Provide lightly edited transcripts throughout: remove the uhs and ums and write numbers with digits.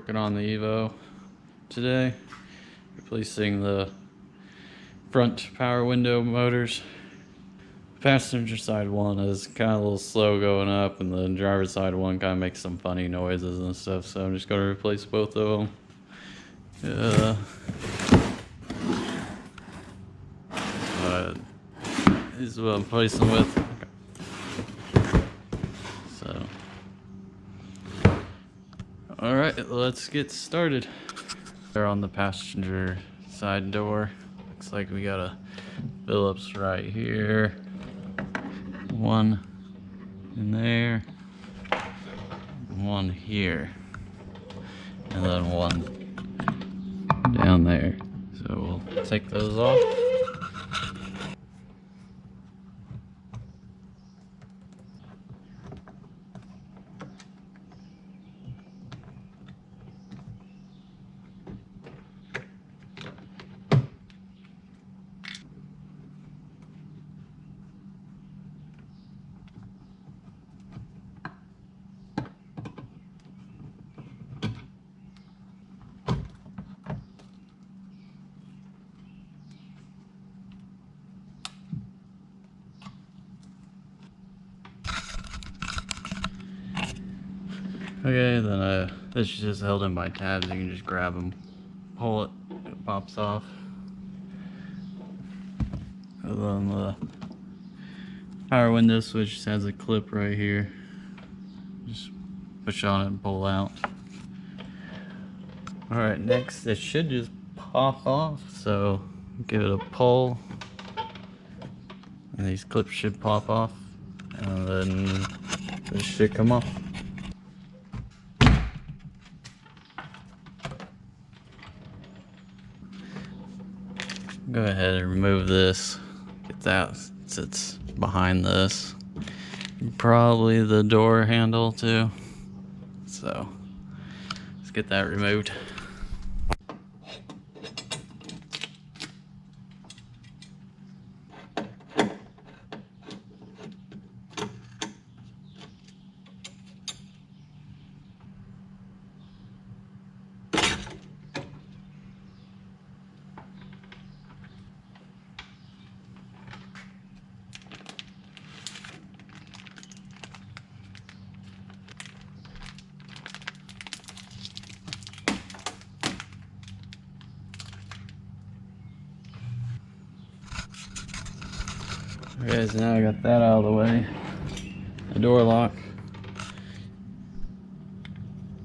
working on the Evo today, replacing the front power window motors. Passenger side one is kind of a little slow going up, and the driver's side one kind of makes some funny noises and stuff, so I'm just going to replace both of them. This is what I'm replacing with. So, alright, let's get started. They're on the passenger side door. Looks like we got a Phillips right here. One in there. One here. And then one down there. So we'll take those off. Okay, then this is just held in by tabs. You can just grab them, pull it, it pops off. And then the power window switch just has a clip right here. Just push on it and pull out. Alright, next it should just pop off, so give it a pull. And these clips should pop off. And then this should come off. Go ahead and remove this. Get that, sits behind this. Probably the door handle too. So let's get that removed. Okay, so now I got that out of the way. The door lock.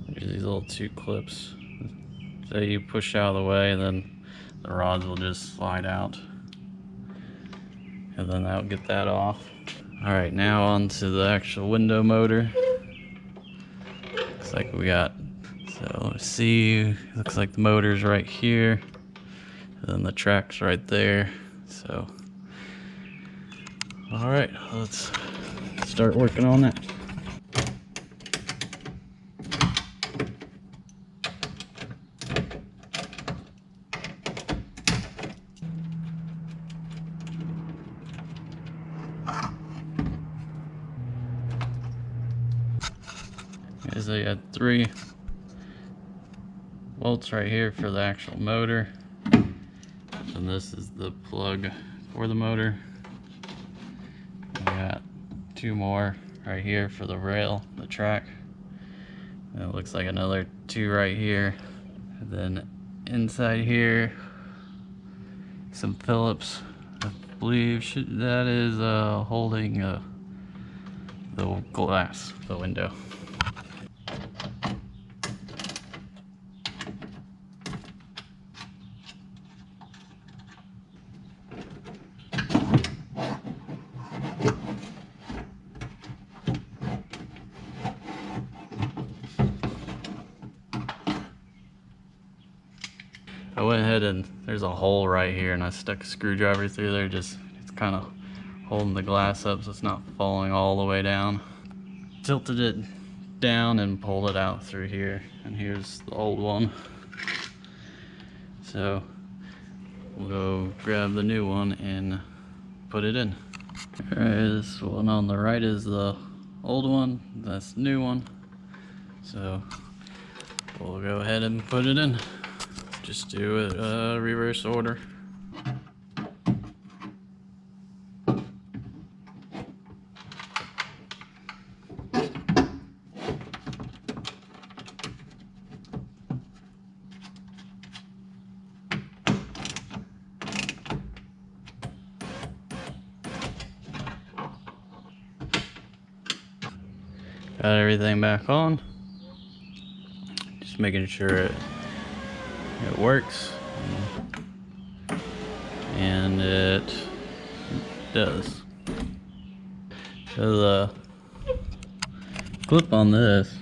There's these little two clips. So you push out of the way, and then the rods will just slide out. And then that'll get that off. Alright, now on to the actual window motor. Looks like we got, so let's see, looks like the motor's right here. And then the track's right there. So alright, let's start working on that. Okay, so you got 3 bolts right here for the actual motor. And this is the plug for the motor. We got 2 more right here for the rail, the track. And it looks like another 2 right here. And then inside here, some Phillips. I believe that is holding the glass, the window. I went ahead and there's a hole right here, and I stuck a screwdriver through there. Just it's kind of holding the glass up so it's not falling all the way down. Tilted it down and pulled it out through here, and here's the old one. So we'll go grab the new one and put it in. Alright, this one on the right is the old one, that's the new one. So we'll go ahead and put it in. Just do it reverse order. Got everything back on. Just making sure it works. And it does. So the clip on this,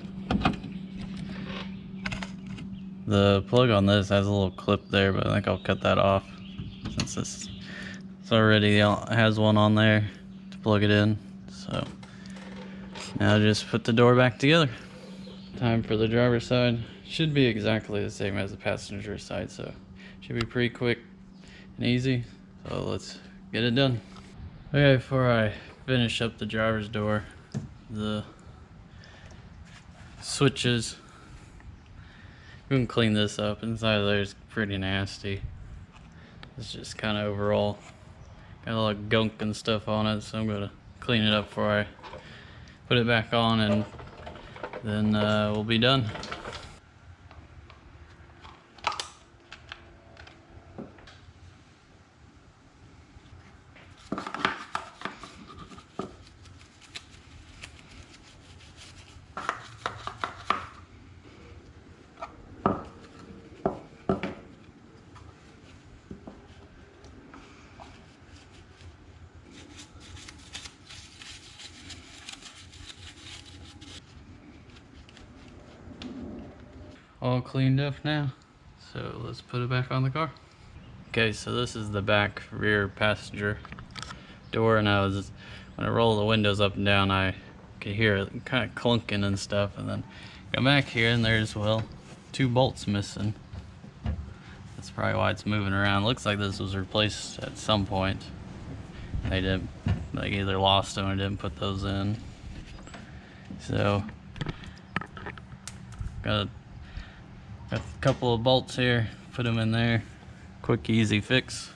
the plug on this has a little clip there, but I think I'll cut that off since it's already has one on there to plug it in. So now just put the door back together. Time for the driver's side. Should be exactly the same as the passenger side, so should be pretty quick and easy. So let's get it done. Okay, before I finish up the driver's door, the switches, we can clean this up. Inside of there is pretty nasty. It's just kind of overall got a lot of gunk and stuff on it, so I'm gonna clean it up before I put it back on, and then we'll be done. All cleaned up now, so let's put it back on the car. Okay, so this is the back rear passenger door, and when I roll the windows up and down, I could hear it kind of clunking and stuff, and then go back here and there's, well, 2 bolts missing. That's probably why it's moving around. Looks like this was replaced at some point. They didn't, like, either lost them or didn't put those in. So got a couple of bolts here, put them in there. Quick, easy fix.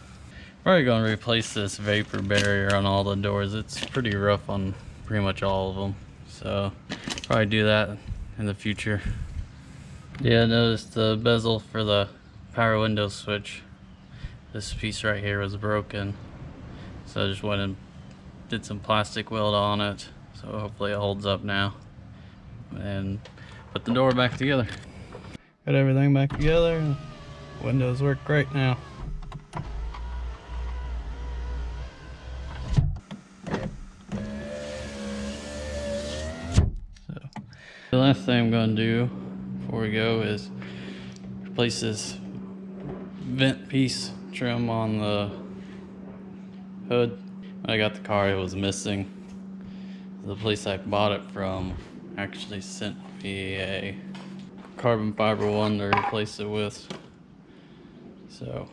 Probably gonna replace this vapor barrier on all the doors. It's pretty rough on pretty much all of them. So probably do that in the future. Yeah, I noticed the bezel for the power window switch. This piece right here was broken. So I just went and did some plastic weld on it. So hopefully it holds up now. And put the door back together. Got everything back together. Windows work great now. So the last thing I'm going to do before we go is replace this vent piece trim on the hood. When I got the car, it was missing. The place I bought it from actually sent me a carbon fiber one to replace it with. So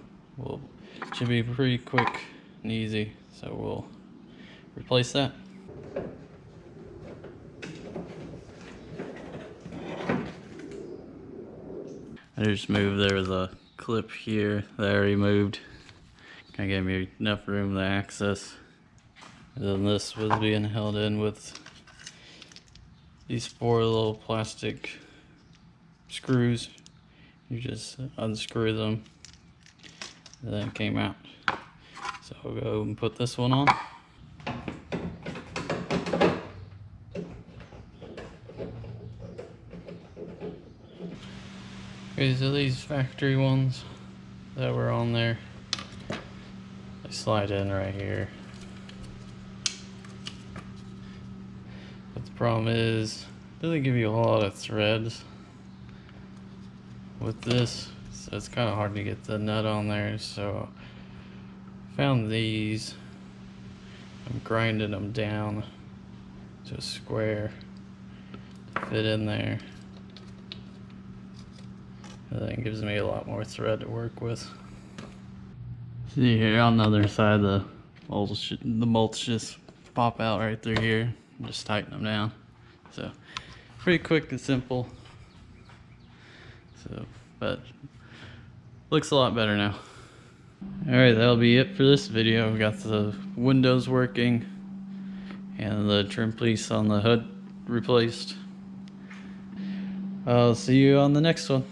should be pretty quick and easy. So we'll replace that. I just moved, there was a clip here that I removed. Kind of gave me enough room to access. And then this was being held in with these 4 little plastic screws. You just unscrew them, and then it came out. So I'll go and put this one on. Okay, so these factory ones that were on there, they slide in right here. But the problem is, it doesn't give you a lot of threads with this, so it's kind of hard to get the nut on there. So I found these. I'm grinding them down to a square to fit in there. And then it gives me a lot more thread to work with. See here on the other side, the bolts just pop out right through here. Just tighten them down. So pretty quick and simple. So, but looks a lot better now. Alright, that'll be it for this video. We got the windows working and the trim piece on the hood replaced. I'll see you on the next one.